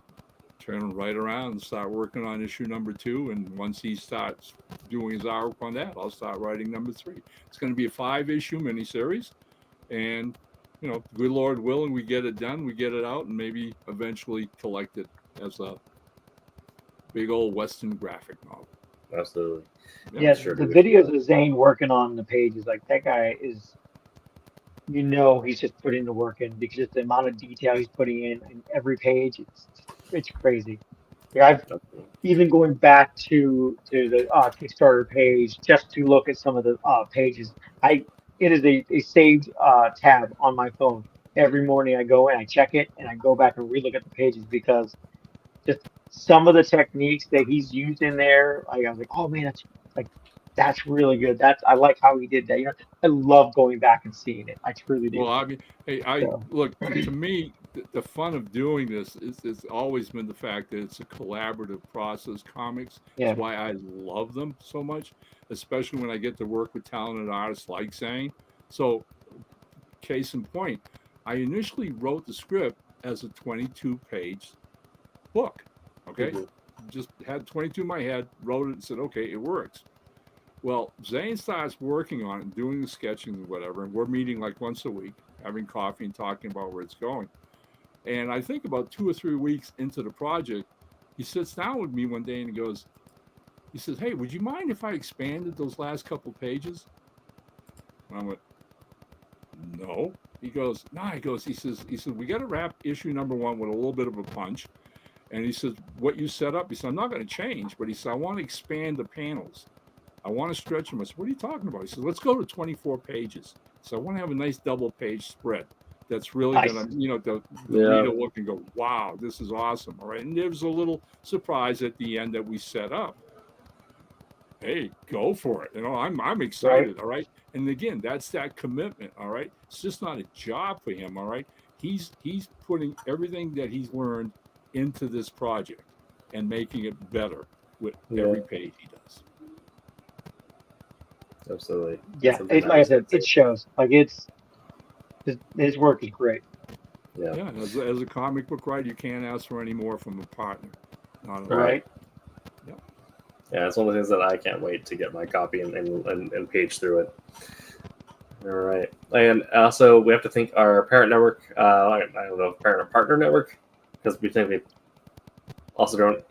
turn right around and start working on issue number 2. And once he starts doing his artwork on that, I'll start writing number 3. It's going to be a 5-issue miniseries, and good Lord willing, we get it done, we get it out, and maybe eventually collect it as a big old Western graphic novel. Absolutely. Yeah, the videos of Zane working on the pages, like that guy is, he's just putting the work in, because just the amount of detail he's putting in every page, it's crazy. Yeah, I've even going back to the Kickstarter page just to look at some of the pages. It is a saved tab on my phone. Every morning I go and I check it and I go back and relook at the pages, because just some of the techniques that he's used in there, I was like, oh man, that's really good. I like how he did that. I love going back and seeing it. I truly do. Well, I mean, hey, look, to me, the fun of doing this is always been the fact that it's a collaborative process. Comics, that's why I love them so much, especially when I get to work with talented artists like Zane. So, case in point, I initially wrote the script as a 22-page book. Okay, just had 22 in my head, wrote it, and said, okay, it works. Well, Zane starts working on it, doing the sketching and whatever, and we're meeting like once a week, having coffee and talking about where it's going. And I think about 2 or 3 weeks into the project, he sits down with me one day and he says, hey, would you mind if I expanded those last couple pages? And I went, no. He goes, he says, we got to wrap issue number 1 with a little bit of a punch. And he says, what you set up, he said, I'm not going to change, but he said, I want to expand the panels. I want to stretch them. I said, what are you talking about? He said, let's go to 24 pages. So I want to have a nice double-page spread that's really going to, the reader look and go, wow, this is awesome. All right. And there's a little surprise at the end that we set up. Hey, go for it. I'm excited. Right. All right. And again, that's that commitment. All right. It's just not a job for him. All right. He's putting everything that he's learned into this project and making it better with every page he does. Absolutely. Yeah, like I said, it shows. Like his work is great. Yeah. As a comic book writer, you can't ask for any more from a partner. Right. Yeah. Yeah, it's one of the things that I can't wait to get my copy and page through it. All right. And also, we have to thank our parent network. I don't know, parent or partner network, because we think we also don't.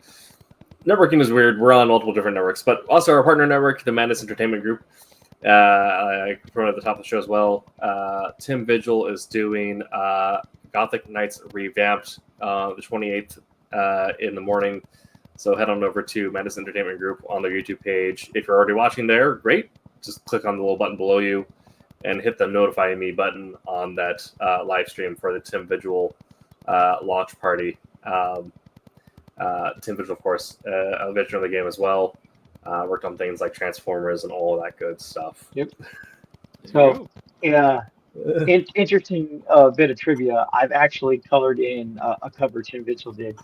Networking is weird. We're on multiple different networks, but also our partner network, the Madness Entertainment Group. I put it at the top of the show as well. Tim Vigil is doing Gothic Knights revamped the 28th in the morning. So head on over to Madness Entertainment Group on their YouTube page. If you're already watching there, great. Just click on the little button below you and hit the notify me button on that live stream for the Tim Vigil launch party. Tim Vigil, of course, a veteran of the game as well. Worked on things like Transformers and all of that good stuff. Yep. There you So, yeah, interesting bit of trivia. I've actually colored in a cover Tim Mitchell did.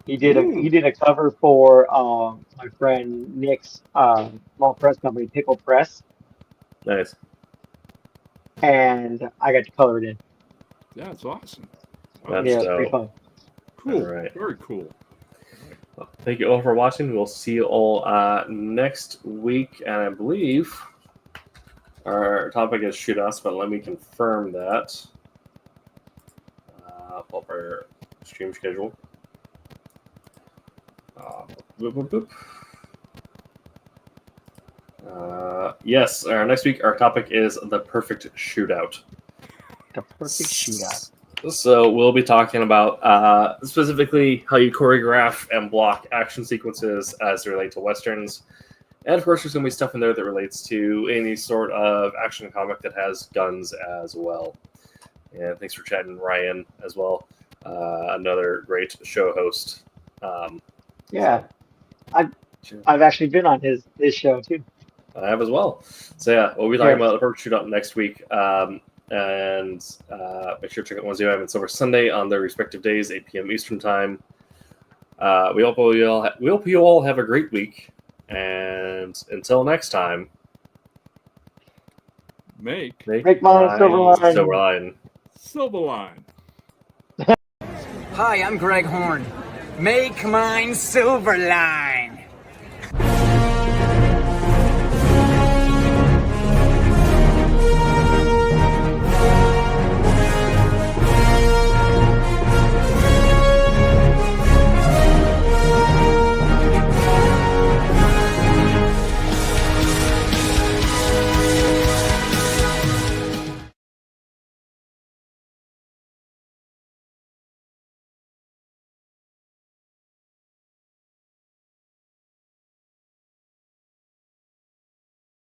He did a cover for my friend Nick's small press company, Pickle Press, Nice. and I got to color it in. Yeah, it's awesome. That's Yeah, it's pretty dope. fun. Cool. All right. Very cool. Well, thank you all for watching. We'll see you all next week. And I believe our topic is shootouts, but let me confirm that. Pull up our stream schedule. Boop, boop, boop. Yes, next week our topic is the perfect shootout. The perfect shootout. So we'll be talking about specifically how you choreograph and block action sequences as they relate to westerns, and of course there's going to be stuff in there that relates to any sort of action comic that has guns as well. And thanks for chatting, Ryan, as well. Another great show host. Yeah, I've actually been on his show too. I have as well. So yeah, we'll be talking about the perfect shootout next week. And make sure to check out Wednesday Night and Silver Sunday on their respective days, 8 p.m. Eastern Time. We hope you all have a great week. And until next time, Make mine Silverline. Silverline. Hi, I'm Greg Horn. Make mine Silverline.